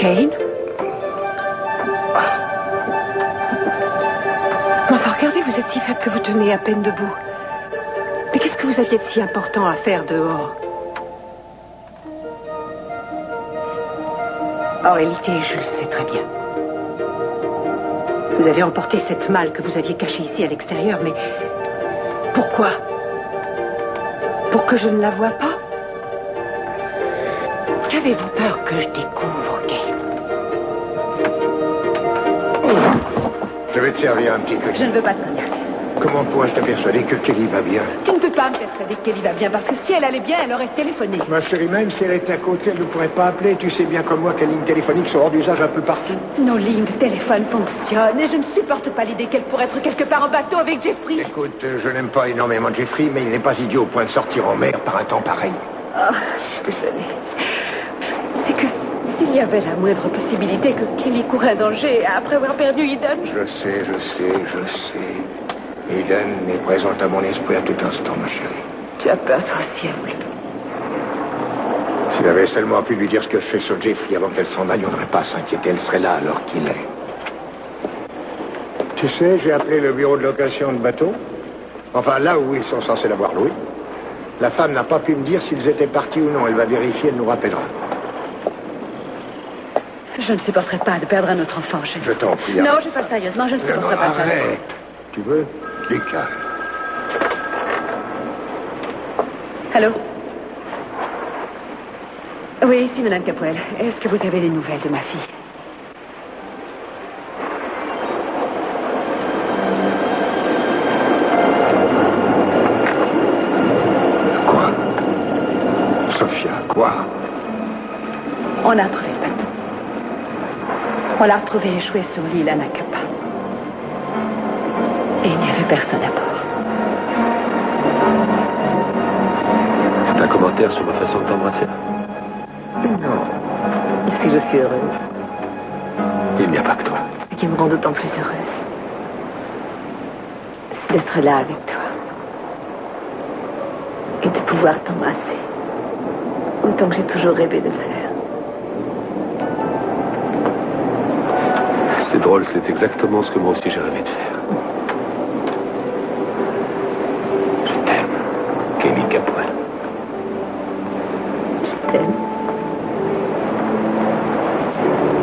Kane? Enfin, regardez, vous êtes si faible que vous tenez à peine debout. Mais qu'est-ce que vous aviez de si important à faire dehors? En réalité, je le sais très bien. Vous avez emporté cette malle que vous aviez cachée ici à l'extérieur, mais pourquoi? Pour que je ne la voie pas? Qu'avez-vous peur que je découvre, Kane? Je vais te servir un petit cognac. Je ne veux pas de cognac. Comment pourrais-je te persuader que Kelly va bien? Tu ne peux pas me persuader que Kelly va bien, parce que si elle allait bien, elle aurait téléphoné. Ma chérie, même si elle était à côté, elle ne pourrait pas appeler. Tu sais bien comme moi que les lignes téléphoniques sont hors d'usage un peu partout. Nos lignes de téléphone fonctionnent, et je ne supporte pas l'idée qu'elle pourrait être quelque part en bateau avec Jeffrey. Écoute, je n'aime pas énormément Jeffrey, mais il n'est pas idiot au point de sortir en mer par un temps pareil. Oh, je suis désolée. C'est que s'il y avait la moindre possibilité que Kelly courait un danger après avoir perdu Eden... Je sais. Eden est présente à mon esprit à tout instant, ma chérie. Tu as peur, toi aussi, Abel. Si j'avais seulement pu lui dire ce que je fais sur Jeffrey avant qu'elle s'en aille, on n'aurait pas à s'inquiéter. Elle serait là alors qu'il est. Tu sais, j'ai appelé le bureau de location de bateaux. Enfin, là où ils sont censés l'avoir loué. La femme n'a pas pu me dire s'ils étaient partis ou non. Elle va vérifier, elle nous rappellera. Je ne supporterai pas de perdre un autre enfant. Je t'en prie. Non, je parle sérieusement, je ne supporterai pas ça. Arrête. Tu veux? Lucas. Allô? Oui, ici, Madame Capoel. Est-ce que vous avez des nouvelles de ma fille? Quoi? Sophia, quoi? On a retrouvé le bateau. On l'a retrouvé échoué sur l'île Anacapa. Et il n'y avait personne à bord. C'est un commentaire sur ma façon de t'embrasser? Non. Si je suis heureuse. Il n'y a pas que toi. Ce qui me rend d'autant plus heureuse, c'est d'être là avec toi. Et de pouvoir t'embrasser. Autant que j'ai toujours rêvé de faire. C'est drôle, c'est exactement ce que moi aussi j'ai rêvé de faire. Je t'aime, Kelly Capoel. Je t'aime.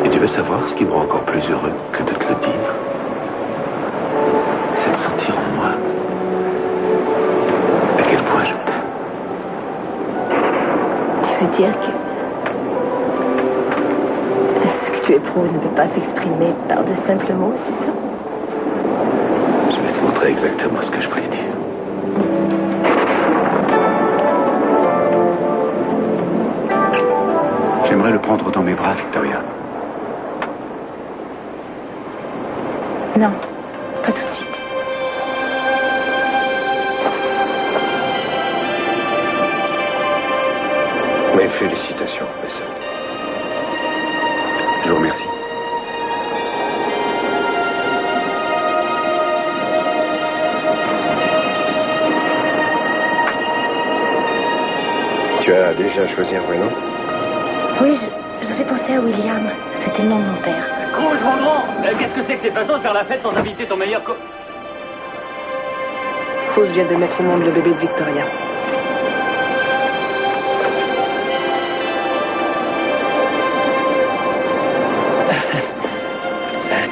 Et tu veux savoir ce qui me rend encore plus heureux que de te le dire? C'est de sentir en moi à quel point je t'aime. Tu veux dire que ce que tu éprouves ne peut pas s'exprimer par de simples mots, c'est ça? Je vais te montrer exactement ce que je prédis. J'aimerais le prendre dans mes bras, Victoria. Non, pas tout de suite. Mes félicitations, professeur. Je vous remercie. Tu as déjà choisi un vrai nom? Oui, j'avais pensé à William. C'était le nom de mon père. Gros, grand. Qu'est-ce que c'est que ces façons de faire la fête sans inviter ton meilleur Rose vient de mettre au monde le bébé de Victoria.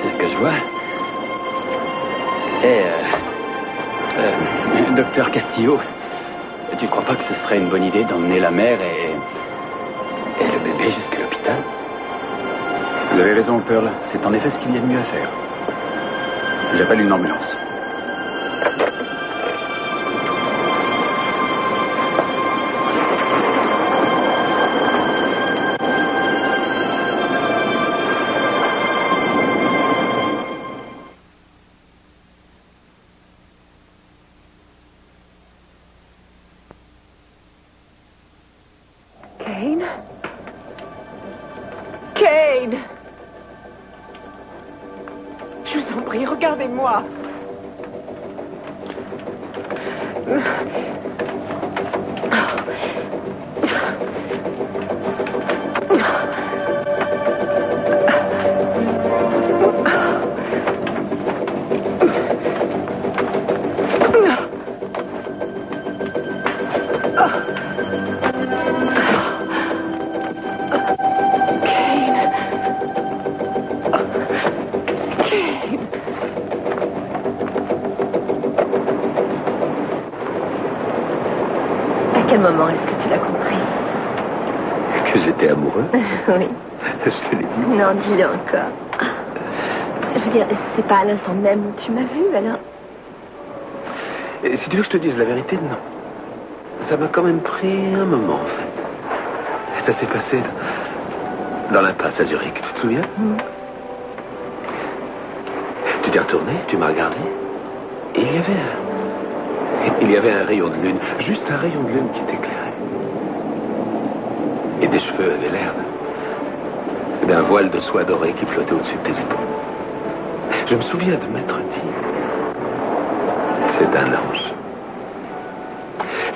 C'est ce que je vois. Et, docteur Castillo, tu crois pas que ce serait une bonne idée d'emmener la mère et le bébé jusqu'à l'hôpital? Vous avez raison, Pearl. C'est en effet ce qu'il y a de mieux à faire. J'appelle une ambulance. Kane? Kane! Je vous en prie, regardez-moi. quel moment est-ce que tu l'as compris? Que j'étais amoureux? Oui. Je te l'ai dit. Non, dis-le encore. Je veux dire, c'est pas à l'instant même où tu m'as vu, alors... Et si tu veux que je te dise la vérité, non. Ça m'a quand même pris un moment, en fait. Et ça s'est passé dans l'impasse à Zurich, tu te souviens? Tu t'es retourné, tu m'as regardé, et il y avait un rayon de lune, juste un rayon de lune qui t'éclairait. Et des cheveux avaient l'air d'un voile de soie dorée qui flottait au-dessus de tes épaules. Je me souviens de m'être dit, c'est un ange.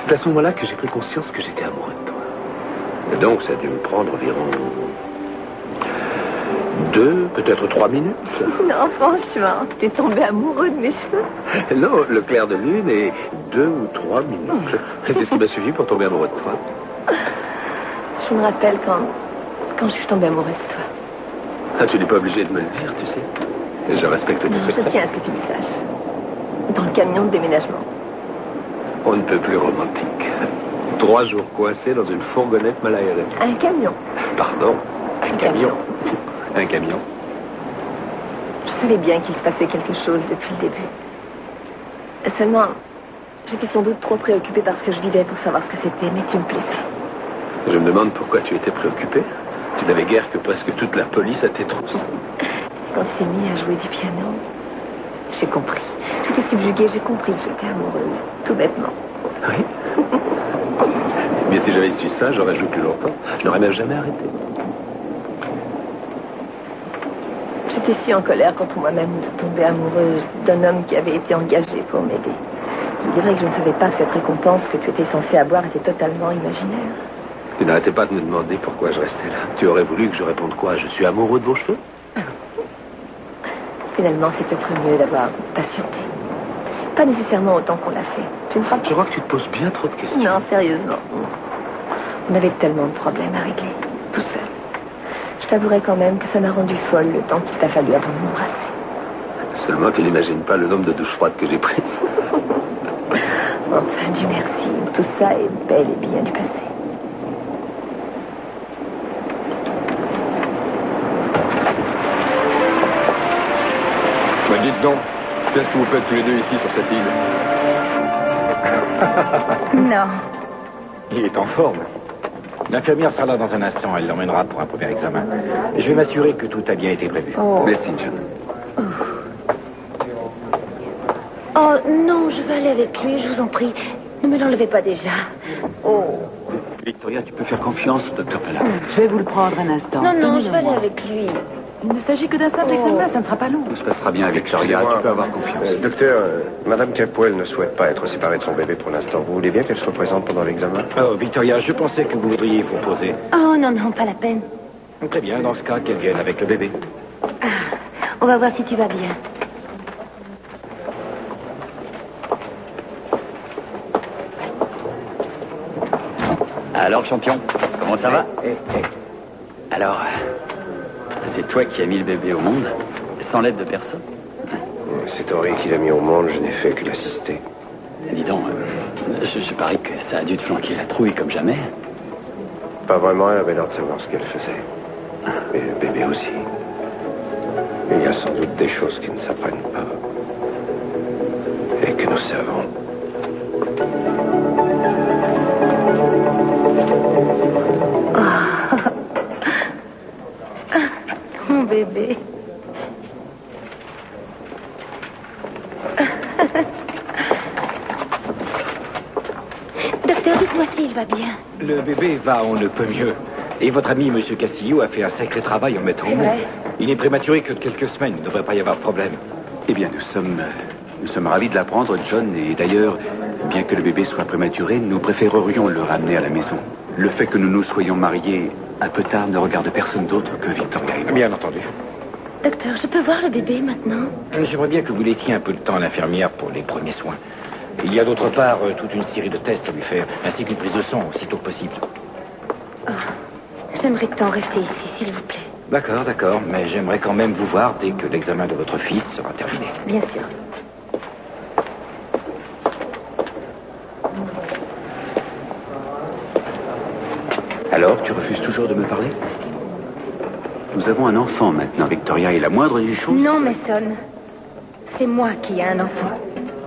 C'est à ce moment-là que j'ai pris conscience que j'étais amoureux de toi. Et donc, ça a dû me prendre environ 2, peut-être 3 minutes. Non, franchement, t'es tombé amoureux de mes cheveux. Non, le clair de lune et 2 ou 3 minutes. C'est ce qui m'a suffi pour tomber amoureux de toi. Je me rappelle quand je suis tombée amoureuse de toi. Ah, tu n'es pas obligé de me le dire, tu sais. Et je respecte tes Non, je secrets. tiens à ce que tu le saches. Dans le camion de déménagement. On ne peut plus romantique. 3 jours coincés dans une fourgonnette mal aérée. Un camion. Pardon, un camion. Un camion. Je savais bien qu'il se passait quelque chose depuis le début. Seulement, j'étais sans doute trop préoccupée par ce que je vivais pour savoir ce que c'était, mais tu me plaisais. Je me demande pourquoi tu étais préoccupé. Tu n'avais guère que presque toute la police à tes trousses. Quand tu t'es mis à jouer du piano, j'ai compris. J'étais subjuguée, j'ai compris que j'étais amoureuse. Tout bêtement. Oui. Mais si j'avais su ça, j'aurais joué plus longtemps. Je n'aurais même jamais arrêté. J'étais si en colère contre moi-même de tomber amoureuse d'un homme qui avait été engagé pour m'aider. Il est vrai que je ne savais pas que cette récompense que tu étais censée avoir était totalement imaginaire. Tu n'arrêtais pas de me demander pourquoi je restais là. Tu aurais voulu que je réponde quoi? Je suis amoureux de vos cheveux? Finalement, c'est peut-être mieux d'avoir patienté. Pas nécessairement autant qu'on l'a fait. Tu ne crois pas? Je crois que tu te poses bien trop de questions. Non, sérieusement. On avait tellement de problèmes à régler, tout seul. Je t'avouerai quand même que ça m'a rendu folle le temps qu'il t'a fallu avant de m'embrasser. Seulement, tu n'imagines pas le nombre de douches froides que j'ai prises. Enfin, Dieu merci. Tout ça est bel et bien du passé. Bah, dites donc, qu'est-ce que vous faites tous les deux ici sur cette île? Non. Il est en forme. L'infirmière sera là dans un instant. Elle l'emmènera pour un premier examen. Je vais m'assurer que tout a bien été prévu. Oh. Merci, John. Oh, non, je veux aller avec lui, je vous en prie. Ne me l'enlevez pas déjà. Oh. Victoria, tu peux faire confiance au docteur Pella. Je vais vous le prendre un instant. Non, non, je veux aller Donnez-le-moi. avec lui. Il ne s'agit que d'un simple examen, ça ne sera pas long. Tout se passera bien avec Victoria, tu peux avoir confiance. Docteur, Madame Capwell ne souhaite pas être séparée de son bébé pour l'instant. Vous voulez bien qu'elle soit présente pendant l'examen? Oh, Victoria, je pensais que vous voudriez vous poser. Oh, non, non, pas la peine. Très bien, dans ce cas, qu'elle vienne avec le bébé. On va voir si tu vas bien. Alors, champion, comment ça va? Alors, c'est toi qui as mis le bébé au monde, sans l'aide de personne? C'est Henri qui l'a mis au monde, je n'ai fait que l'assister. Dis donc, je parie que ça a dû te flanquer la trouille comme jamais. Pas vraiment, elle avait l'air de savoir ce qu'elle faisait. Mais le bébé aussi. Il y a sans doute des choses qui ne s'apprennent pas. Et que nous savons. Mon bébé. Docteur, dites-moi s'il va bien. Le bébé va, on ne peut mieux. Et votre ami, M. Castillo, a fait un sacré travail en mettant au C'est monde. vrai. Il n'est prématuré que de quelques semaines. Il ne devrait pas y avoir de problème. Eh bien, nous sommes ravis de l'apprendre, John, et d'ailleurs, bien que le bébé soit prématuré, nous préférerions le ramener à la maison. Le fait que nous nous soyons mariés un peu tard ne regarde personne d'autre que Victoria et moi. Bien entendu. Docteur, je peux voir le bébé maintenant? J'aimerais bien que vous laissiez un peu de temps à l'infirmière pour les premiers soins. Il y a d'autre part toute une série de tests à lui faire, ainsi qu'une prise de sang aussitôt que possible. Oh, j'aimerais tant rester ici, s'il vous plaît. D'accord, mais j'aimerais quand même vous voir dès que l'examen de votre fils sera terminé. Bien sûr. Alors, tu refuses toujours de me parler? Nous avons un enfant maintenant, Victoria, et la moindre des choses... Non, Mason. C'est moi qui ai un enfant.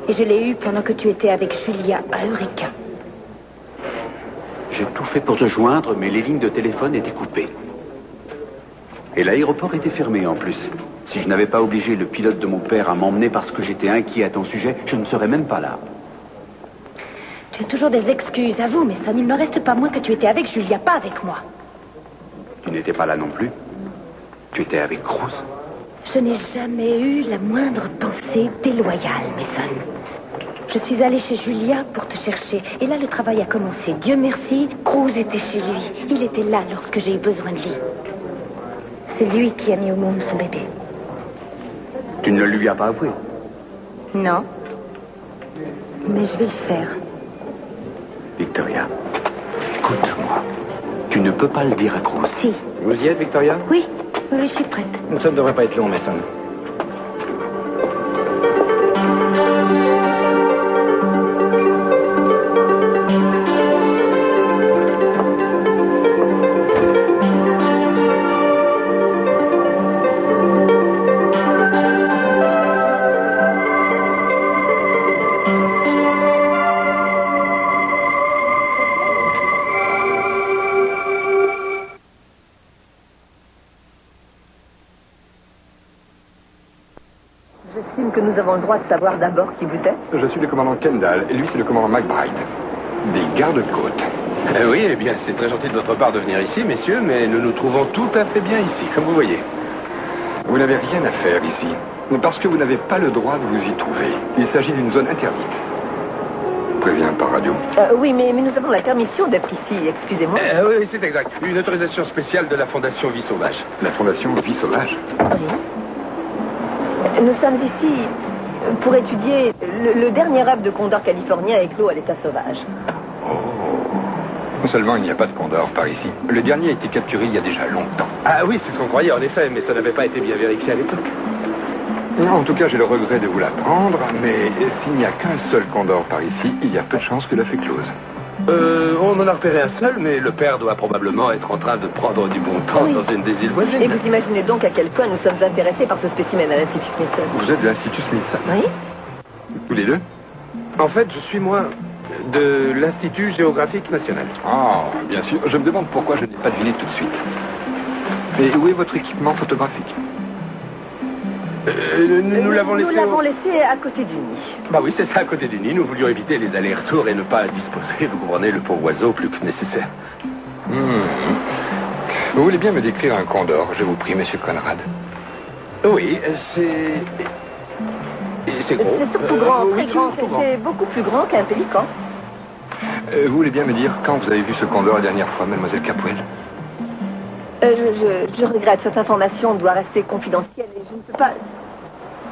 Et je l'ai eu pendant que tu étais avec Julia à Eureka. J'ai tout fait pour te joindre, mais les lignes de téléphone étaient coupées. Et l'aéroport était fermé en plus. Si je n'avais pas obligé le pilote de mon père à m'emmener parce que j'étais inquiet à ton sujet, je ne serais même pas là. Tu as toujours des excuses, avoue, Mason. Il ne reste pas moins que tu étais avec Julia, pas avec moi. Tu n'étais pas là non plus. Tu étais avec Cruz. Je n'ai jamais eu la moindre pensée déloyale, Mason. Je suis allée chez Julia pour te chercher. Et là, le travail a commencé. Dieu merci, Cruz était chez lui. Il était là lorsque j'ai eu besoin de lui. C'est lui qui a mis au monde son bébé. Tu ne le lui as pas avoué? Non. Mais je vais le faire. Victoria, écoute-moi. Tu ne peux pas le dire à Cruz. Si. Vous y êtes, Victoria? Oui, je suis prête. Ça ne devrait pas être long, Mason. J'estime que nous avons le droit de savoir d'abord qui vous êtes. Je suis le commandant Kendall, et lui, c'est le commandant McBride. Des gardes-côtes. Oui, eh bien, c'est très gentil de votre part de venir ici, messieurs, mais nous nous trouvons tout à fait bien ici, comme vous voyez. Vous n'avez rien à faire ici, parce que vous n'avez pas le droit de vous y trouver. Il s'agit d'une zone interdite. Je préviens par radio. Oui, mais nous avons la permission d'être ici, excusez-moi. Oui, c'est exact. Une autorisation spéciale de la Fondation Vie Sauvage. La Fondation Vie Sauvage. Oui. Nous sommes ici pour étudier le dernier rêve de condor californien éclos à l'état sauvage. Non seulement il n'y a pas de condor par ici, le dernier a été capturé il y a déjà longtemps. Ah oui, c'est ce qu'on croyait en effet, mais ça n'avait pas été bien vérifié à l'époque. Non, en tout cas, j'ai le regret de vous l'apprendre, mais s'il n'y a qu'un seul condor par ici, il y a peu de chances que la fée close. On en a repéré un seul, mais le père doit probablement être en train de prendre du bon temps Oui. dans une des îles voisines. Et vous imaginez donc à quel point nous sommes intéressés par ce spécimen à l'Institut Smithson. Vous êtes de l'Institut Smithson? Oui. Tous les deux? En fait, je suis moi de l'Institut géographique national. Ah, bien sûr. Je me demande pourquoi je n'ai pas deviné tout de suite. Et où est votre équipement photographique? Nous l'avons laissé... Nous l'avons laissé à côté du nid. Bah oui, c'est ça, à côté du nid. Nous voulions éviter les allers-retours et ne pas disposer, vous comprenez, le pauvre oiseau plus que nécessaire. Vous voulez bien me décrire un condor, je vous prie, monsieur Conrad? Oui, c'est... C'est gros. C'est surtout grand, Oui, très c'est grand. surtout grand. C'est beaucoup plus grand qu'un pélican. Vous voulez bien me dire quand vous avez vu ce condor la dernière fois, mademoiselle Capwell? Je regrette, cette information doit rester confidentielle et je ne peux pas...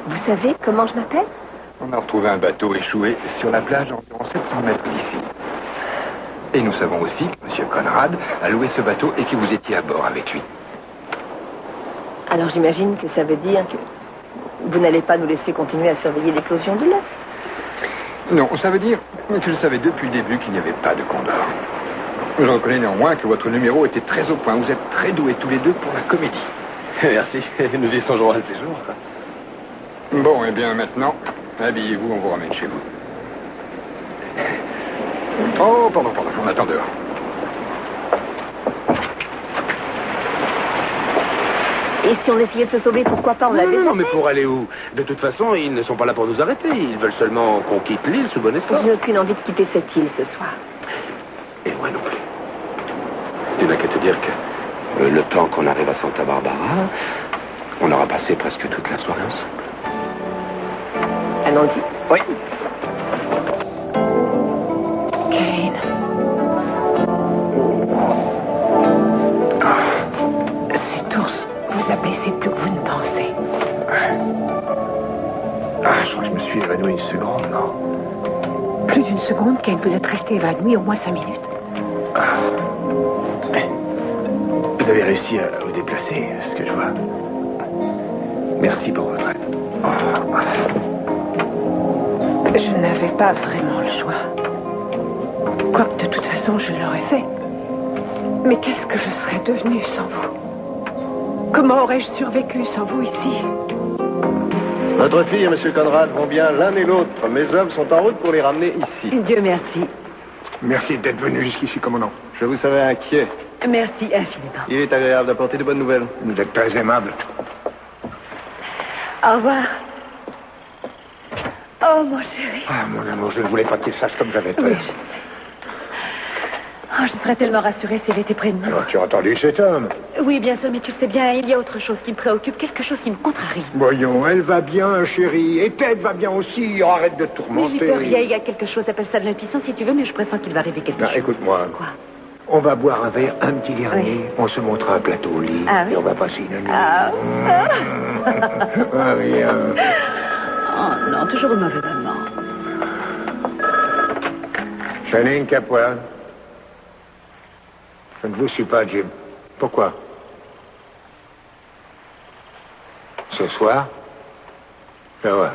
Vous savez comment je m'appelle? On a retrouvé un bateau échoué sur la plage à environ 700 mètres d'ici. Et nous savons aussi que monsieur Conrad a loué ce bateau et que vous étiez à bord avec lui. Alors j'imagine que ça veut dire que vous n'allez pas nous laisser continuer à surveiller l'éclosion de l'œuf. Non, ça veut dire que je savais depuis le début qu'il n'y avait pas de condor. Je reconnais néanmoins que votre numéro était très au point. Vous êtes très doués tous les deux pour la comédie. Merci, nous y songerons un de ces jours. Bon, eh bien maintenant, habillez-vous, on vous ramène chez vous. Oh, pardon, on attend dehors. Et si on essayait de se sauver, pourquoi pas? On l'a déjà Non, mais fait. pour aller où? De toute façon, ils ne sont pas là pour nous arrêter. Ils veulent seulement qu'on quitte l'île sous bon espoir. Je n'ai aucune envie de quitter cette île ce soir. Et moi non plus. Il n'a qu'à te dire que le temps qu'on arrive à Santa Barbara, on aura passé presque toute la soirée ensemble. Allons-y. Oui. Kane. Cet ours vous a blessé plus que vous ne pensez. Je crois que je me suis évanoui une seconde, non? Plus d'une seconde, Kane, vous êtes resté évanoui au moins 5 minutes. Vous avez réussi à vous déplacer, ce que je vois. Merci pour votre aide. Je n'avais pas vraiment le choix. Quoique, de toute façon, je l'aurais fait. Mais qu'est-ce que je serais devenue sans vous? Comment aurais-je survécu sans vous ici? Votre fille et M. Conrad vont bien l'un et l'autre. Mes hommes sont en route pour les ramener ici. Dieu merci. Merci d'être venu jusqu'ici, commandant. Je vous savais inquiet. Merci infiniment. Il est agréable d'apporter de bonnes nouvelles. Vous êtes très aimable. Au revoir. Oh, mon chéri. Ah, mon amour, je ne voulais pas qu'il sache comme j'avais peur. Oui, je sais. Oh, je serais tellement rassurée si elle était près de nous. Alors, tu as entendu cet homme? Oui, bien sûr, mais tu le sais bien, il y a autre chose qui me préoccupe, quelque chose qui me contrarie. Voyons, elle va bien, chérie. Et Ted va bien aussi. Oh, arrête de te Mais tourmenter. j'y peux rien, il y a quelque chose, appelle ça de l'intuition si tu veux, mais je pressens qu'il va arriver quelque chose. Écoute-moi. Quoi? On va boire un verre, un petit dernier. Oui. On se montrera un plateau au lit. Ah oui? Et on va passer une nuit. Ah. Ah, bien. Oh non, toujours au mauvais moment. Channing Capwell. Je ne vous suis pas, Jim. Pourquoi? Ce soir? Je vois.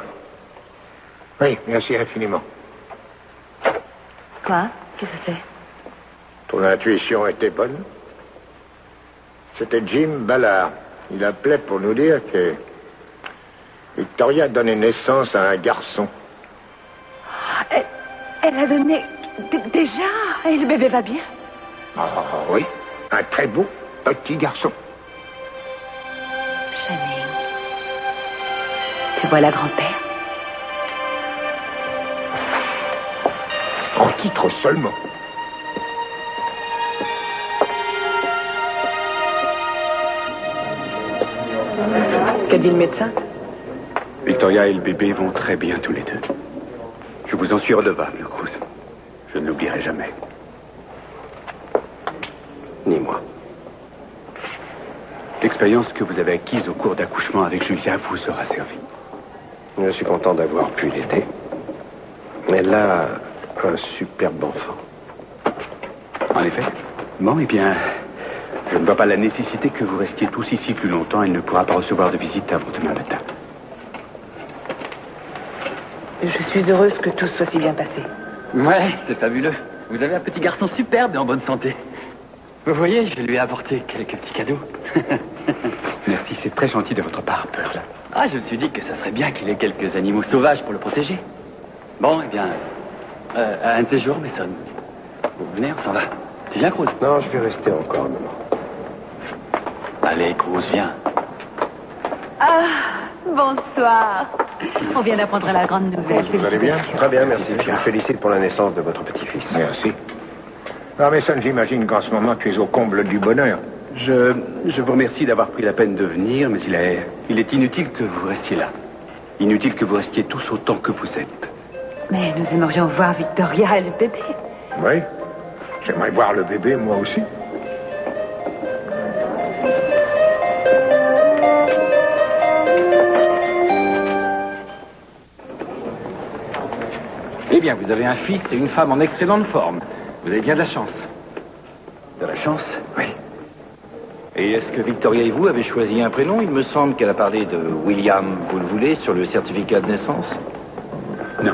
Oui, merci infiniment. Quoi? Qu'est-ce que c'est? Ton intuition était bonne. C'était Jim Ballard. Il appelait pour nous dire que Victoria donnait naissance à un garçon. Elle a donné... Déjà? Et le bébé va bien? Ah oui, un très beau petit garçon. Channing, tu vois la grand-père? En titre seulement. Qu'a dit le médecin? Victoria et le bébé vont très bien tous les deux. Je vous en suis redevable, Cruz. Je ne l'oublierai jamais. Ni moi. L'expérience que vous avez acquise au cours d'accouchement avec Julia vous aura servi. Je suis content d'avoir pu l'aider. Elle a un superbe enfant. En effet. Bon, eh bien, je ne vois pas la nécessité que vous restiez tous ici plus longtemps. Elle ne pourra pas recevoir de visite avant demain matin. Je suis heureuse que tout soit si bien passé. Ouais, c'est fabuleux. Vous avez un petit garçon superbe et en bonne santé. Vous voyez, je lui ai apporté quelques petits cadeaux. Merci, c'est très gentil de votre part, Pearl. Ah, je me suis dit que ça serait bien qu'il ait quelques animaux sauvages pour le protéger. Bon, eh bien, un de ces jours, Mason. Vous venez, on s'en va. Tu viens, Cruz? Non, je vais rester encore un moment. Allez, Cruz, viens. Ah, bonsoir. On vient d'apprendre la grande nouvelle. Vous allez bien? Très bien, merci. Je vous félicite pour la naissance de votre petit-fils. Merci. Alors, Mason, j'imagine qu'en ce moment, tu es au comble du bonheur. Je vous remercie d'avoir pris la peine de venir, mais il est inutile que vous restiez là. Inutile que vous restiez tous autant que vous êtes. Mais nous aimerions voir Victoria et le bébé. Oui. J'aimerais voir le bébé, moi aussi. Eh bien, vous avez un fils et une femme en excellente forme. Vous avez bien de la chance. De la chance? Oui. Et est-ce que Victoria et vous avez choisi un prénom? Il me semble qu'elle a parlé de William, vous le voulez, sur le certificat de naissance. Non.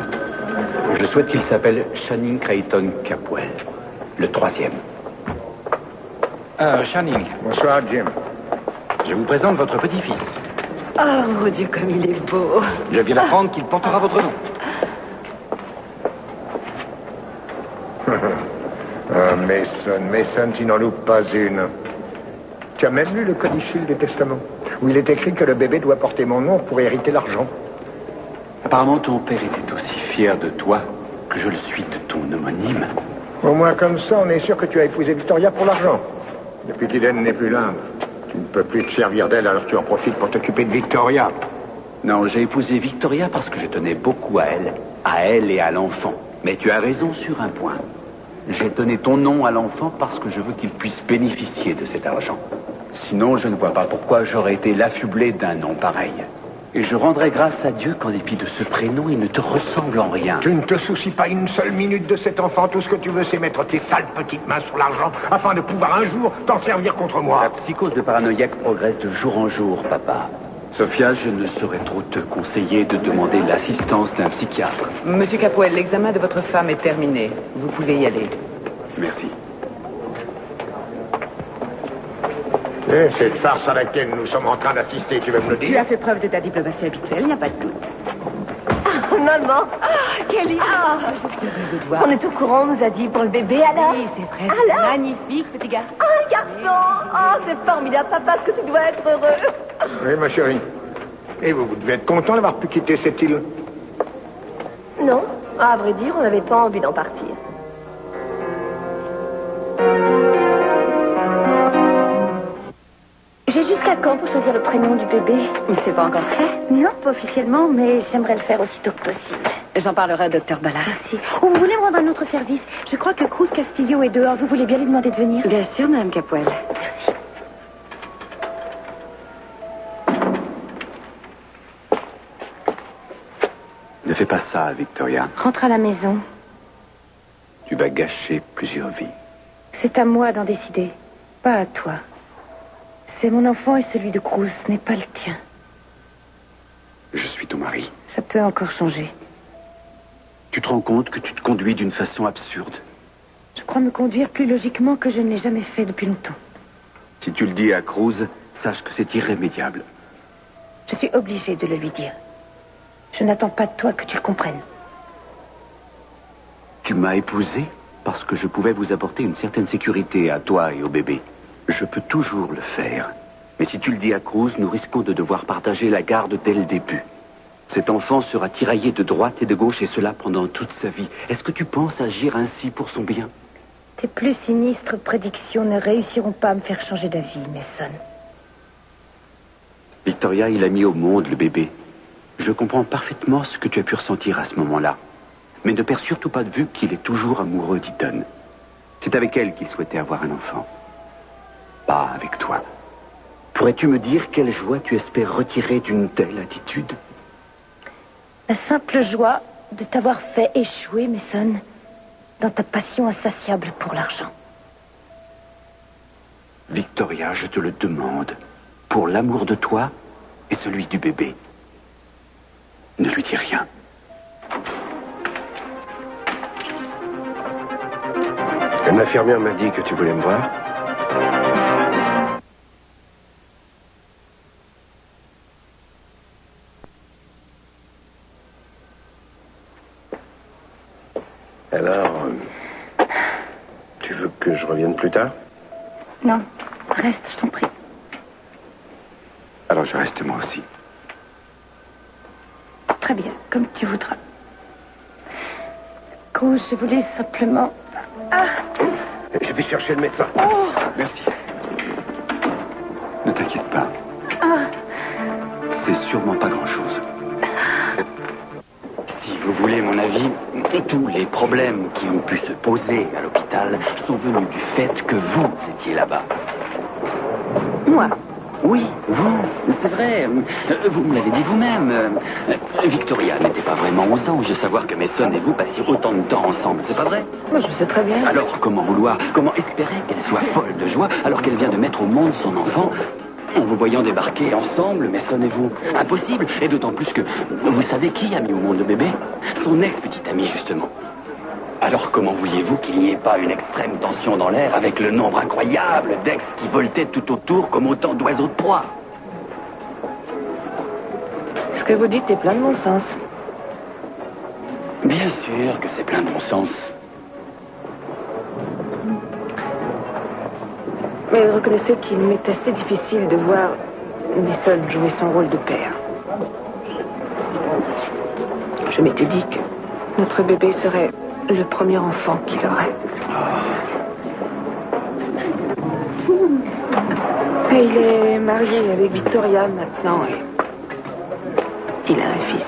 Je souhaite qu'il s'appelle Channing Creighton Capwell. Le 3e. Channing, Bonsoir, Jim. je vous présente votre petit-fils. Oh, mon Dieu, comme il est beau. Je viens d'apprendre qu'il portera votre nom. Ah, Mason, tu n'en loupes pas une. Tu as même lu le codicile des testaments, où il est écrit que le bébé doit porter mon nom pour hériter l'argent. Apparemment, ton père était aussi fier de toi que je le suis de ton homonyme. Au moins comme ça, on est sûr que tu as épousé Victoria pour l'argent. Depuis qu'Iden n'est plus là, tu ne peux plus te servir d'elle, alors tu en profites pour t'occuper de Victoria. Non, j'ai épousé Victoria parce que je tenais beaucoup à elle et à l'enfant. Mais tu as raison sur un point. J'ai donné ton nom à l'enfant parce que je veux qu'il puisse bénéficier de cet argent. Sinon, je ne vois pas pourquoi j'aurais été l'affublé d'un nom pareil. Et je rendrai grâce à Dieu qu'en dépit de ce prénom, il ne te ressemble en rien. Tu ne te soucies pas une seule minute de cet enfant. Tout ce que tu veux, c'est mettre tes sales petites mains sur l'argent afin de pouvoir un jour t'en servir contre moi. La psychose de paranoïaque progresse de jour en jour, papa. Sophia, je ne saurais trop te conseiller de demander l'assistance d'un psychiatre. Monsieur Capwell, l'examen de votre femme est terminé. Vous pouvez y aller. Merci. Et cette farce à laquelle nous sommes en train d'assister, tu veux me le Tu dire? as fait preuve de ta diplomatie habituelle, il n'y a pas de doute. Ah, maman. Kelly, Ah. je suis heureuse de te voir. On est au courant, on nous a dit, pour le bébé, alors. Oui, c'est vrai, c'est Alors magnifique, petit garçon. Ah, un garçon. Oh, c'est formidable, papa, ce que tu dois être heureux. Oui, ma chérie. Et vous devez être content d'avoir pu quitter cette île. Non, à vrai dire, on n'avait pas envie d'en partir. J'ai jusqu'à quand pour choisir le prénom du bébé? Mais c'est pas encore fait. Non, pas officiellement, mais j'aimerais le faire aussitôt que possible. J'en parlerai à Dr. Ballard. Merci. Oh, vous voulez me rendre un autre service? Je crois que Cruz Castillo est dehors. Vous voulez bien lui demander de venir? Bien sûr, Madame Capoel. Merci. Ne fais pas ça, Victoria. Rentre à la maison. Tu vas gâcher plusieurs vies. C'est à moi d'en décider, pas à toi. C'est mon enfant et celui de Cruz, ce n'est pas le tien. Je suis ton mari. Ça peut encore changer. Tu te rends compte que tu te conduis d'une façon absurde? Je crois me conduire plus logiquement que je ne l'ai jamais fait depuis longtemps. Si tu le dis à Cruz, sache que c'est irrémédiable. Je suis obligée de le lui dire. Je n'attends pas de toi que tu le comprennes. Tu m'as épousé parce que je pouvais vous apporter une certaine sécurité à toi et au bébé. Je peux toujours le faire. Mais si tu le dis à Cruz, nous risquons de devoir partager la garde dès le début. Cet enfant sera tiraillé de droite et de gauche, et cela pendant toute sa vie. Est-ce que tu penses agir ainsi pour son bien? Tes plus sinistres prédictions ne réussiront pas à me faire changer d'avis, Mason. Victoria, il a mis au monde le bébé. Je comprends parfaitement ce que tu as pu ressentir à ce moment-là. Mais ne perds surtout pas de vue qu'il est toujours amoureux d'Ethan. C'est avec elle qu'il souhaitait avoir un enfant. Pas avec toi. Pourrais-tu me dire quelle joie tu espères retirer d'une telle attitude? La simple joie de t'avoir fait échouer, Mason, dans ta passion insatiable pour l'argent. Victoria, je te le demande, pour l'amour de toi et celui du bébé. Ne lui dis rien. L'infirmière m'a dit que tu voulais me voir. Alors, tu veux que je revienne plus tard? Non, reste, je t'en prie. Alors je reste moi aussi. Très bien, comme tu voudras. Cruz, je voulais simplement... Ah! Je vais chercher le médecin. Oh! Merci. Ne t'inquiète pas. Ah! C'est sûrement pas grand-chose. Si vous voulez mon avis, tous les problèmes qui ont pu se poser à l'hôpital sont venus du fait que vous étiez là-bas. Moi? Oui, vous, c'est vrai. Vous me l'avez dit vous-même. Victoria n'était pas vraiment aux anges de savoir que Mason et vous passiez autant de temps ensemble, c'est pas vrai? Moi, je sais très bien. Alors, comment espérer qu'elle soit folle de joie alors qu'elle vient de mettre au monde son enfant en vous voyant débarquer ensemble, Mason et vous? Impossible, et d'autant plus que vous savez qui a mis au monde le bébé? Son ex-petite amie, justement. Alors comment vouliez-vous qu'il n'y ait pas une extrême tension dans l'air avec le nombre incroyable d'ex qui voletaient tout autour comme autant d'oiseaux de proie? Ce que vous dites est plein de bon sens. Bien sûr que c'est plein de bon sens. Mais reconnaissez qu'il m'est assez difficile de voir Mason jouer son rôle de père. Je m'étais dit que notre bébé serait le premier enfant qu'il aurait. Et il est marié avec Victoria maintenant et il a un fils.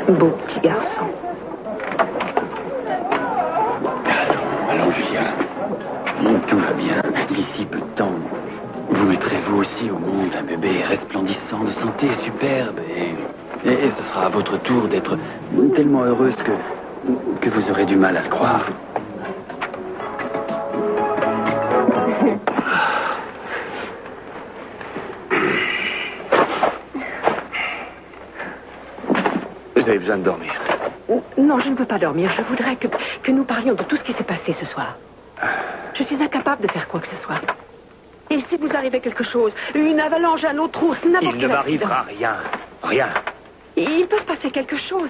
Un beau petit garçon. Allons, Julia. Tout va bien. D'ici peu de temps, vous mettrez vous aussi au monde un bébé resplendissant de santé, superbe, et ce sera à votre tour d'être tellement heureuse que vous aurez du mal à le croire. Vous avez besoin de dormir. Non, je ne peux pas dormir. Je voudrais que nous parlions de tout ce qui s'est passé ce soir. Je suis incapable de faire quoi que ce soit. Et si vous arrivait quelque chose, une avalanche, un autre ours, n'importe Il quel ne m'arrivera accident. rien. Rien. Il peut se passer quelque chose.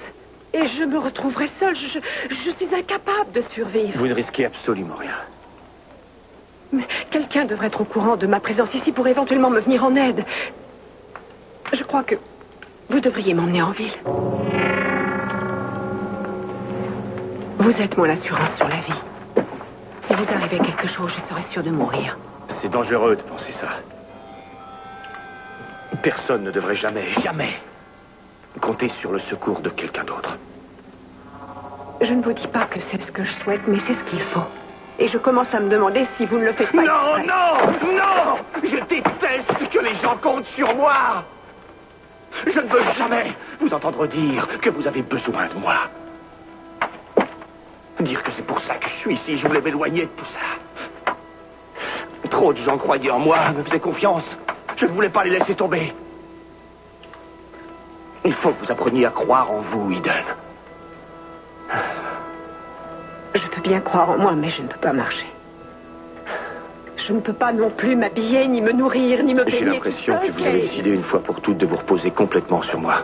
Et je me retrouverai seule. Je suis incapable de survivre. Vous ne risquez absolument rien. Mais quelqu'un devrait être au courant de ma présence ici pour éventuellement me venir en aide. Je crois que vous devriez m'emmener en ville. Vous êtes mon assurance sur la vie. Si vous arrivez quelque chose, je serai sûre de mourir. C'est dangereux de penser ça. Personne ne devrait jamais compter sur le secours de quelqu'un d'autre. Je ne vous dis pas que c'est ce que je souhaite, mais c'est ce qu'il faut. Et je commence à me demander si vous ne le faites pas. Non, exprès. non! Je déteste que les gens comptent sur moi! Je ne veux jamais vous entendre dire que vous avez besoin de moi. Dire que c'est pour ça que je suis ici, je voulais m'éloigner de tout ça. Trop de gens croyaient en moi, me faisaient confiance. Je ne voulais pas les laisser tomber. Il faut que vous appreniez à croire en vous, Eden. Je peux bien croire en moi, mais je ne peux pas marcher. Je ne peux pas non plus m'habiller, ni me nourrir, ni me baigner. J'ai l'impression toute que vous seule, avez Kay. décidé une fois pour toutes de vous reposer complètement sur moi.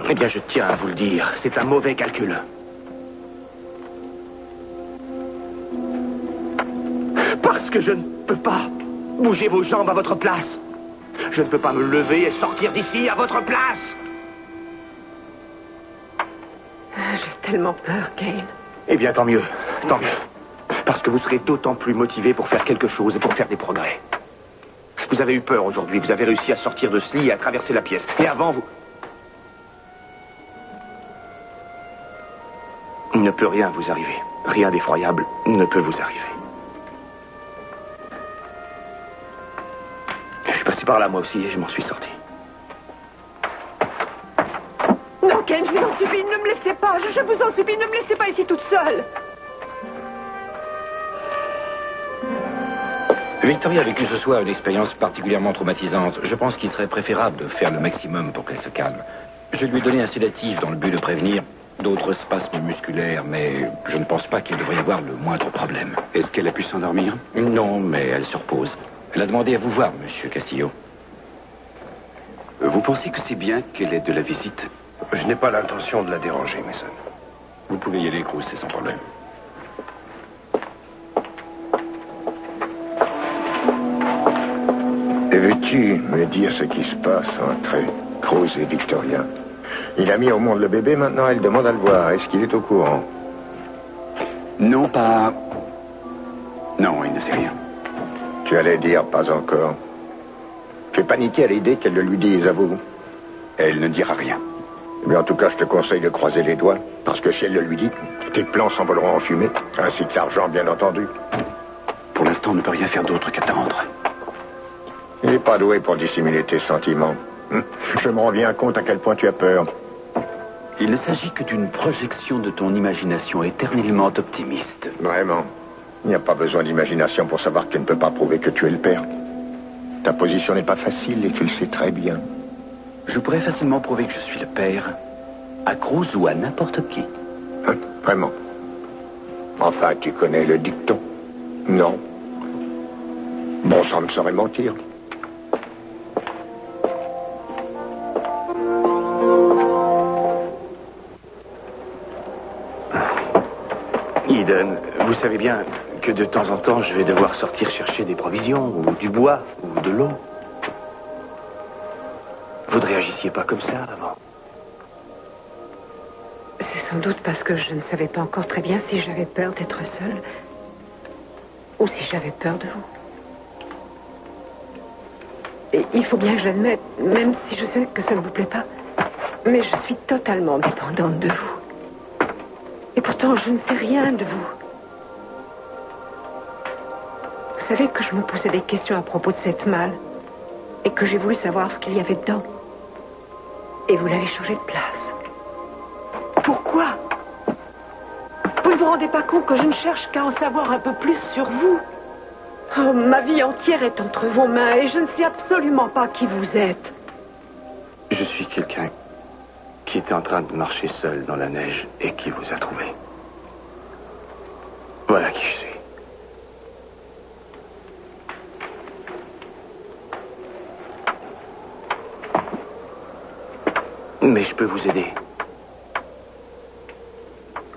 Eh bien, je tiens à vous le dire, c'est un mauvais calcul. Parce que je ne peux pas bouger vos jambes à votre place. Je ne peux pas me lever et sortir d'ici à votre place. J'ai tellement peur, Kane. Eh bien, tant mieux, tant mieux. Parce que vous serez d'autant plus motivé pour faire quelque chose et pour faire des progrès. Vous avez eu peur aujourd'hui, vous avez réussi à sortir de ce lit et à traverser la pièce. Et avant, vous... Il ne peut rien vous arriver. Rien d'effroyable ne peut vous arriver. Je suis passé par là, moi aussi, et je m'en suis sorti. Non, Ken, je vous en supplie, ne me laissez pas. Je vous en supplie, ne me laissez pas ici toute seule. Victoria a vécu ce soir une expérience particulièrement traumatisante. Je pense qu'il serait préférable de faire le maximum pour qu'elle se calme. Je lui ai donné un sédatif dans le but de prévenir d'autres spasmes musculaires, mais je ne pense pas qu'il devrait y avoir le moindre problème. Est-ce qu'elle a pu s'endormir? Non, mais elle se repose. Elle a demandé à vous voir, monsieur Castillo. Vous pensez que c'est bien qu'elle ait de la visite? Je n'ai pas l'intention de la déranger, Mason. Vous pouvez y aller, Cruz, c'est sans problème. Et veux-tu me dire ce qui se passe entre Cruz et Victoria? Il a mis au monde le bébé, maintenant elle demande à le voir. Est-ce qu'il est au courant? Non, pas... Non, il ne sait rien. Tu allais dire pas encore. Tu es paniqué à l'idée qu'elle le lui dise à vous. Elle ne dira rien. Mais en tout cas, je te conseille de croiser les doigts, parce que si elle le lui dit, tes plans s'envoleront en fumée, ainsi que l'argent, bien entendu. Pour l'instant, on ne peut rien faire d'autre qu'attendre. Il n'est pas doué pour dissimuler tes sentiments. Je me rends bien compte à quel point tu as peur. Il ne s'agit que d'une projection de ton imagination éternellement optimiste. Vraiment. Il n'y a pas besoin d'imagination pour savoir que tu ne peux pas prouver que tu es le père. Ta position n'est pas facile et tu le sais très bien. Je pourrais facilement prouver que je suis le père à Cruz ou à n'importe qui. Vraiment. Enfin, tu connais le dicton. Non. Bon, ça me saurait mentir. Eden, vous savez bien que de temps en temps, je vais devoir sortir chercher des provisions, ou du bois, ou de l'eau. Vous ne réagissiez pas comme ça avant? C'est sans doute parce que je ne savais pas encore très bien si j'avais peur d'être seule ou si j'avais peur de vous. Et il faut bien que je l'admette, même si je sais que ça ne vous plaît pas, mais je suis totalement dépendante de vous. Et pourtant, je ne sais rien de vous. Vous savez que je me posais des questions à propos de cette malle et que j'ai voulu savoir ce qu'il y avait dedans. Et vous l'avez changé de place. Pourquoi? Vous ne vous rendez pas compte que je ne cherche qu'à en savoir un peu plus sur vous? Oh, ma vie entière est entre vos mains et je ne sais absolument pas qui vous êtes. Je suis quelqu'un qui était en train de marcher seul dans la neige et qui vous a trouvé. Voilà qui je suis. Mais je peux vous aider.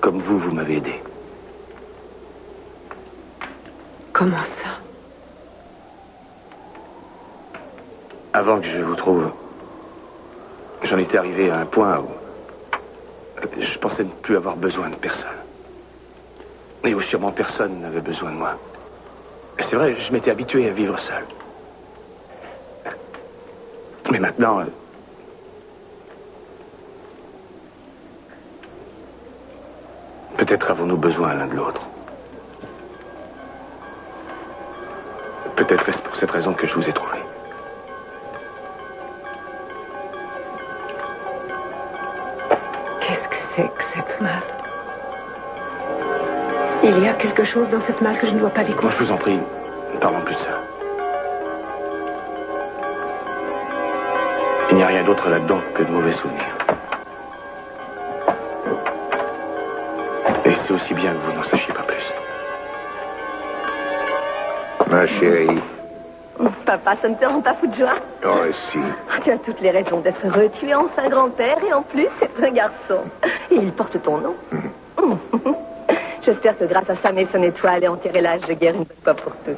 Comme vous m'avez aidé. Comment ça? Avant que je vous trouve, j'en étais arrivé à un point où je pensais ne plus avoir besoin de personne. Et où sûrement personne n'avait besoin de moi. C'est vrai, je m'étais habitué à vivre seul. Mais maintenant... peut-être avons-nous besoin l'un de l'autre. Peut-être est-ce pour cette raison que je vous ai trouvé. Qu'est-ce que c'est que cette malle? Il y a quelque chose dans cette malle que je ne dois pas découvrir. Je vous en prie, ne parlons plus de ça. Il n'y a rien d'autre là-dedans que de mauvais souvenirs. Et c'est aussi bien que vous n'en sachiez pas plus. Ma chérie. Papa, ça ne te rend pas fou de joie? Oh, si. Tu as toutes les raisons d'être heureux. Tu es enfin grand-père et en plus, c'est un garçon. Et il porte ton nom. J'espère que grâce à ça, Mason et toi allez enterrer l'âge de guerre une bonne fois pour toutes.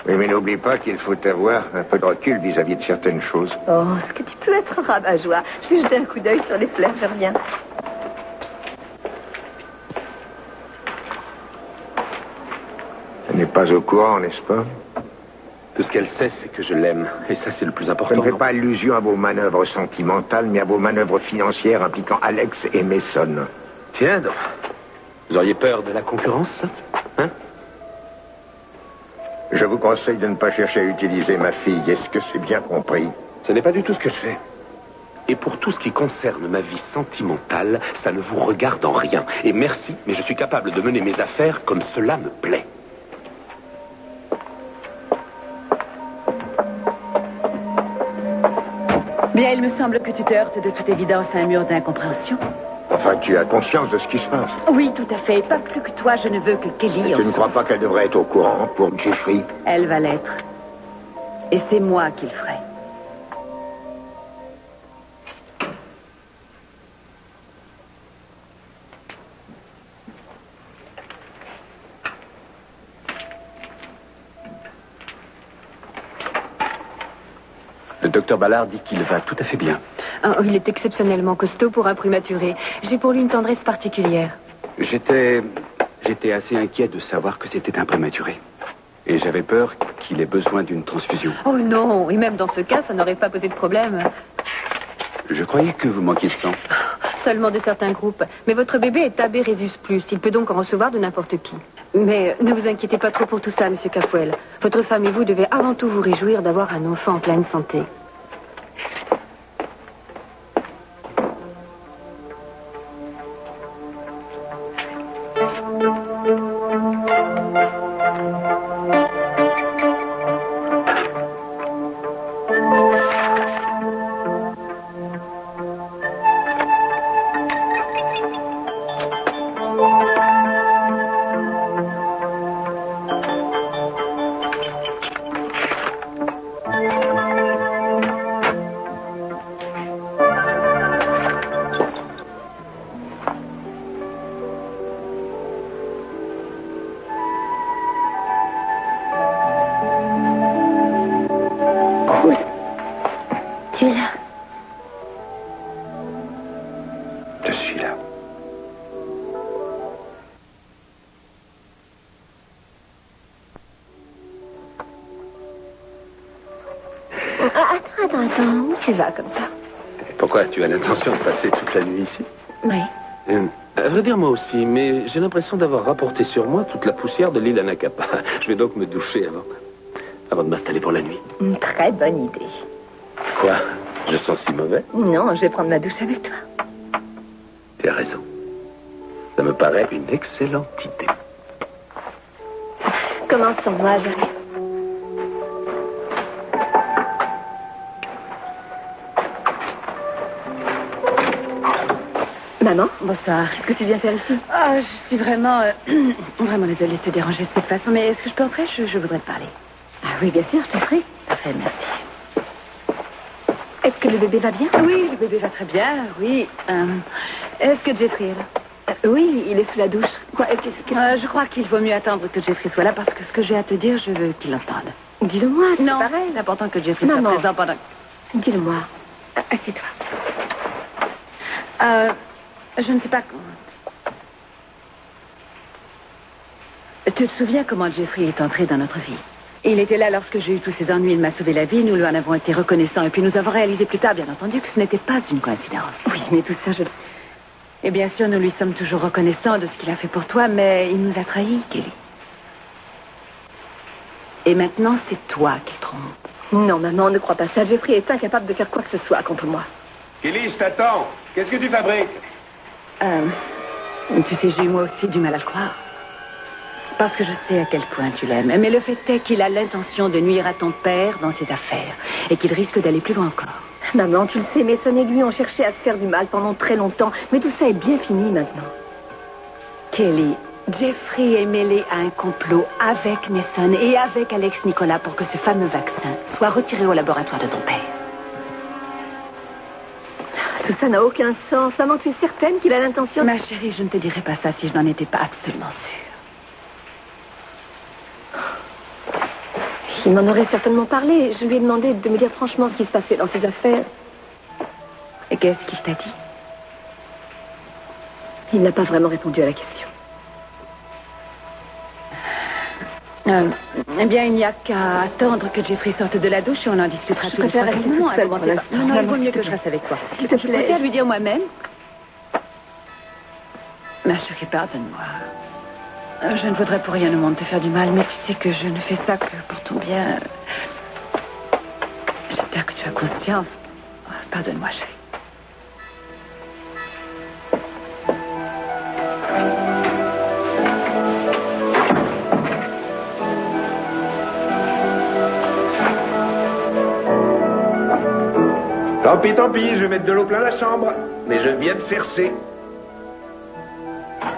Oui, mais n'oublie pas qu'il faut avoir un peu de recul vis-à-vis de certaines choses. Oh, est-ce que tu peux être rabat-joie? Je vais jeter un coup d'œil sur les fleurs, je reviens. Elle n'est pas au courant, n'est-ce pas? Tout ce qu'elle sait, c'est que je l'aime. Et ça, c'est le plus important. Je ne fais pas allusion à vos manœuvres sentimentales, mais à vos manœuvres financières impliquant Alex et Mason. Tiens donc. Vous auriez peur de la concurrence, hein? Je vous conseille de ne pas chercher à utiliser ma fille. Est-ce que c'est bien compris? Ce n'est pas du tout ce que je fais. Et pour tout ce qui concerne ma vie sentimentale, ça ne vous regarde en rien. Et merci, mais je suis capable de mener mes affaires comme cela me plaît. Bien, il me semble que tu te heurtes de toute évidence à un mur d'incompréhension. Enfin, tu as conscience de ce qui se passe. Oui, tout à fait. Pas plus que toi, je ne veux que Kelly... Tu ne crois pas qu'elle devrait être au courant pour Jeffrey? Elle va l'être. Et c'est moi qui le ferai. Le docteur Ballard dit qu'il va tout à fait bien. Oh, il est exceptionnellement costaud pour un prématuré. J'ai pour lui une tendresse particulière. J'étais assez inquiet de savoir que c'était un prématuré. Et j'avais peur qu'il ait besoin d'une transfusion. Oh non, et même dans ce cas, ça n'aurait pas posé de problème. Je croyais que vous manquiez de sang. Seulement de certains groupes. Mais votre bébé est AB Rhésus+. Il peut donc en recevoir de n'importe qui. Mais ne vous inquiétez pas trop pour tout ça, Monsieur Cafuel. Votre femme et vous devez avant tout vous réjouir d'avoir un enfant en pleine santé. Attends, où tu vas comme ça? Pourquoi? Tu as l'intention de passer toute la nuit ici? Oui. À vrai dire, moi aussi, mais j'ai l'impression d'avoir rapporté sur moi toute la poussière de l'île Anacapa. Je vais donc me doucher avant de m'installer pour la nuit. Une très bonne idée. Quoi? Je sens si mauvais? Non, je vais prendre ma douche avec toi. Tu as raison. Ça me paraît une excellente idée. Commençons, moi, j'arrive. Maman? Bonsoir. Qu'est-ce que tu viens faire ici? Ah, je suis vraiment... vraiment désolée de te déranger de cette façon, mais est-ce que je peux entrer? Je voudrais te parler. Ah oui, bien sûr, je te prie. Parfait, merci. Est-ce que le bébé va bien? Oui, le bébé va très bien, oui. Est-ce que Jeffrey est là? Oui, il est sous la douche. Quoi, je crois qu'il vaut mieux attendre que Jeffrey soit là parce que ce que j'ai à te dire, je veux qu'il l'entende. Dis-le-moi, c'est non, pareil. C'est important que Jeffrey soit présent pendant... Dis-le-moi. Assieds-toi. Je ne sais pas... Tu te souviens comment Jeffrey est entré dans notre vie? Il était là lorsque j'ai eu tous ces ennuis. Il m'a sauvé la vie. Nous lui en avons été reconnaissants. Et puis nous avons réalisé plus tard, bien entendu, que ce n'était pas une coïncidence. Oui, mais tout ça, je... Et bien sûr, nous lui sommes toujours reconnaissants de ce qu'il a fait pour toi, mais il nous a trahis, Kelly. Et maintenant, c'est toi qui trompe. Non, maman, ne crois pas ça. Jeffrey est incapable de faire quoi que ce soit contre moi. Kelly, je t'attends. Qu'est-ce que tu fabriques? Tu sais, j'ai eu moi aussi du mal à le croire. Parce que je sais à quel point tu l'aimes. Mais le fait est qu'il a l'intention de nuire à ton père dans ses affaires. Et qu'il risque d'aller plus loin encore. Maman, tu le sais, Mason et lui ont cherché à se faire du mal pendant très longtemps. Mais tout ça est bien fini maintenant. Kelly, Jeffrey est mêlé à un complot avec Mason et avec Alex Nicolas pour que ce fameux vaccin soit retiré au laboratoire de ton père. Tout ça n'a aucun sens. Maman, tu es certaine qu'il a l'intention... Ma chérie, je ne te dirais pas ça si je n'en étais pas absolument sûre. Il m'en aurait certainement parlé. Je lui ai demandé de me dire franchement ce qui se passait dans ses affaires. Et qu'est-ce qu'il t'a dit? Il n'a pas vraiment répondu à la question. Eh bien, il n'y a qu'à attendre que Jeffrey sorte de la douche et on en discutera tous les trois. Non, il vaut mieux que je reste avec toi. S'il te plaît. Je préfère lui dire moi-même. Ma chérie, pardonne-moi. Je ne voudrais pour rien au monde te faire du mal, mais tu sais que je ne fais ça que pour ton bien. J'espère que tu as conscience. Pardonne-moi, chérie. Tant pis, je vais mettre de l'eau plein la chambre. Mais je viens de chercher.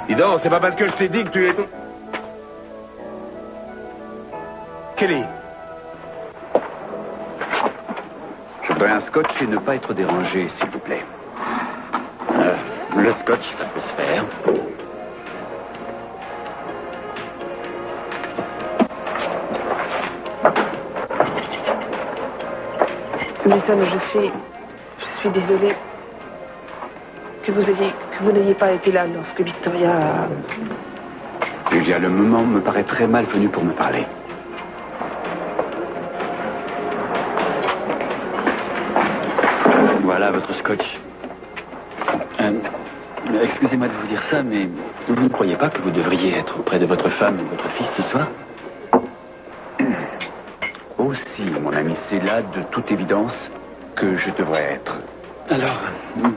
Dis donc, c'est pas parce que je t'ai dit que tu es... Kelly. Je voudrais un scotch et ne pas être dérangé, s'il vous plaît. Le scotch, ça peut se faire. Mason, je suis désolée que vous n'ayez pas été là lorsque Victoria a... Julia, le moment me paraît très malvenu pour me parler. Voilà votre scotch. Excusez-moi de vous dire ça, mais vous ne croyez pas que vous devriez être auprès de votre femme et de votre fils ce soir? Aussi, mon ami, c'est là, de toute évidence, que je devrais être. Alors,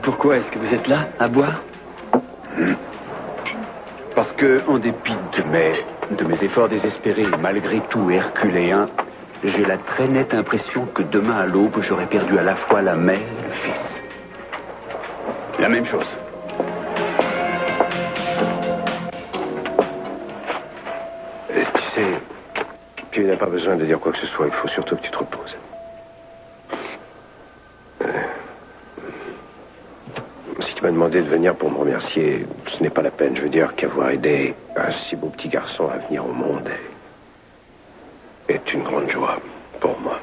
pourquoi est-ce que vous êtes là, à boire? Parce que, en dépit de mes efforts désespérés, malgré tout herculéens, j'ai la très nette impression que demain à l'aube, j'aurai perdu à la fois la mère et le fils. La même chose. Tu sais, tu n'as pas besoin de dire quoi que ce soit. Il faut surtout que tu te reposes. Si tu m'as demandé de venir pour me remercier, ce n'est pas la peine. Je veux dire qu'avoir aidé un si beau petit garçon à venir au monde est une grande joie pour moi.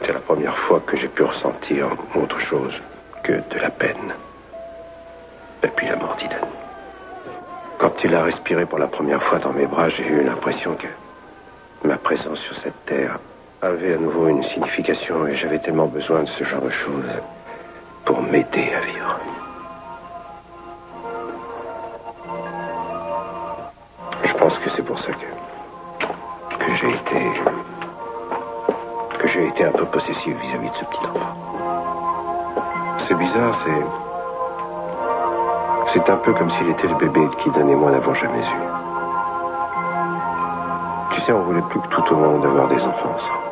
C'est la première fois que j'ai pu ressentir autre chose que de la peine depuis la mort d'Eden. Quand il a respiré pour la première fois dans mes bras, j'ai eu l'impression que ma présence sur cette terre avait à nouveau une signification et j'avais tellement besoin de ce genre de choses pour m'aider à vivre. Je pense que c'est pour ça que j'ai été un peu possessif vis-à-vis de ce petit enfant. C'est bizarre, c'est un peu comme s'il était le bébé qu'Eden et moi n'avons jamais eu. Tu sais, on voulait plus que tout au monde d'avoir des enfants ensemble.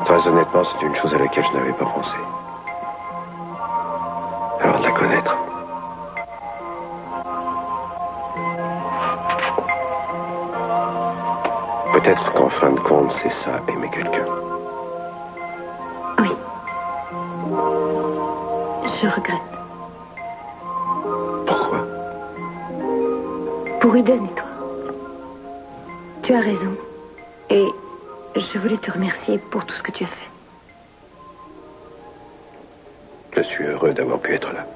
Très honnêtement, c'était une chose à laquelle je n'avais pas pensé. Alors de la connaître. Peut-être qu'en fin de compte, c'est ça, aimer quelqu'un. Je regrette. Pourquoi? Pour Eden et toi. Tu as raison. Et je voulais te remercier pour tout ce que tu as fait. Je suis heureux d'avoir pu être là.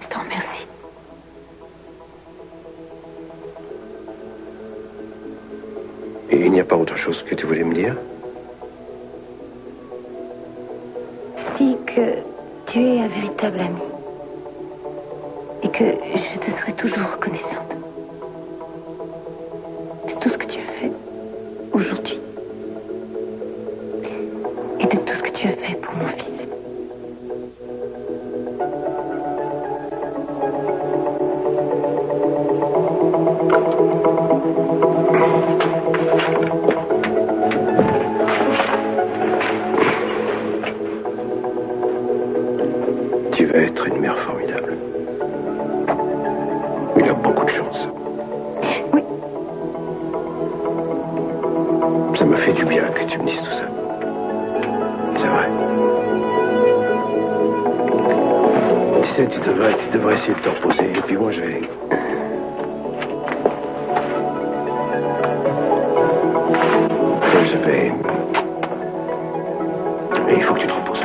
Je t'en remercie. Et il n'y a pas autre chose que tu voulais me dire? Si, que tu es un véritable ami. Et que je te serai toujours reconnaissante. De tout ce que tu as fait aujourd'hui. Et de tout ce que tu as fait pour mon fils. Tu vas être une mère formidable. Il a beaucoup de chance. Oui. Ça me fait du bien que tu me dises tout ça. C'est vrai. Tu sais, tu devrais essayer de te reposer. Et puis moi, je vais... Il faut que tu te reposes.